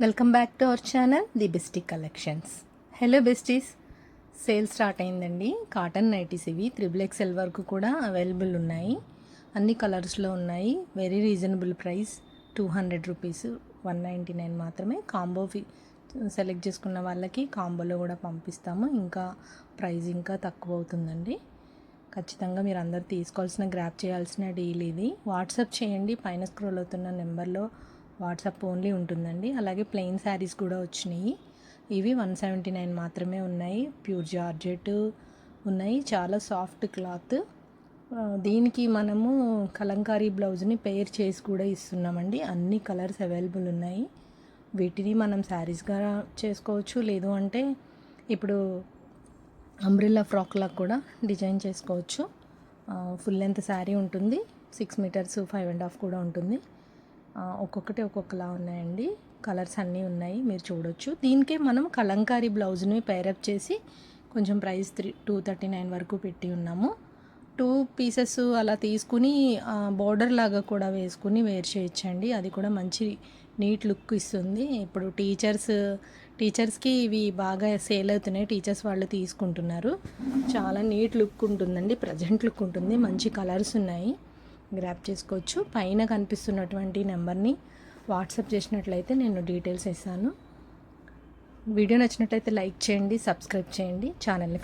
Welcome back to our channel the bestie collections. Hello besties, sale start అయిందండి. Cotton nighties ఇవి XXL వరకు కూడా available ఉన్నాయి. అన్ని కలర్స్లో ఉన్నాయి. వెరీ రీజనబుల్ ప్రైస్, 200 రూపీస్, 199 మాత్రమే. కాంబో సెలెక్ట్ చేసుకున్న వాళ్ళకి కాంబోలో కూడా పంపిస్తాము. ఇంకా ప్రైస్ ఇంకా తక్కువ అవుతుందండి. ఖచ్చితంగా మీరు అందరు తీసుకోవాల్సిన, గ్రాప్ చేయాల్సిన డీల్ ఇది. వాట్సాప్ చేయండి, పైన స్క్రోల్ అవుతున్న నెంబర్లో వాట్సాప్ ఓన్లీ ఉంటుందండి. అలాగే ప్లెయిన్ శారీస్ కూడా వచ్చినాయి. ఇవి 179 మాత్రమే ఉన్నాయి. ప్యూర్ జార్జెట్ ఉన్నాయి, చాలా సాఫ్ట్ క్లాత్. దీనికి మనము కలంకారీ బ్లౌజ్ని పేర్ చేసి కూడా ఇస్తున్నామండి. అన్ని కలర్స్ అవైలబుల్ ఉన్నాయి. వీటిని మనం శారీస్గా చేసుకోవచ్చు, లేదు అంటే ఇప్పుడు అంబ్రిల్లా ఫ్రాక్లా కూడా డిజైన్ చేసుకోవచ్చు. ఫుల్ లెంత్ శారీ ఉంటుంది, 6 మీటర్స్ 5.5 కూడా ఉంటుంది. ఒక్కొక్కటి ఒక్కొక్కలా ఉన్నాయండి. కలర్స్ అన్నీ ఉన్నాయి, మీరు చూడొచ్చు. దీనికే మనం కలంకారీ బ్లౌజ్ని పేరప్ చేసి కొంచెం ప్రైస్ 239 వరకు పెట్టి ఉన్నాము. 2 పీసెస్ అలా తీసుకుని బోర్డర్ లాగా కూడా వేసుకుని వేర్ చేయొచ్చండి. అది కూడా మంచి నీట్ లుక్ ఇస్తుంది. ఇప్పుడు టీచర్స్కి ఇవి బాగా సేల్ అవుతున్నాయి. టీచర్స్ వాళ్ళు తీసుకుంటున్నారు. చాలా నీట్ లుక్ ఉంటుందండి, ప్రజెంట్ లుక్ ఉంటుంది. మంచి కలర్స్ ఉన్నాయి, గ్రాప్ చేసుకోవచ్చు. పైన కనిపిస్తున్నటువంటి నెంబర్ని వాట్సాప్ చేసినట్లయితే నేను డీటెయిల్స్ ఇస్తాను. వీడియో నచ్చినట్లయితే లైక్ చేయండి, సబ్స్క్రైబ్ చేయండి, ఛానల్ని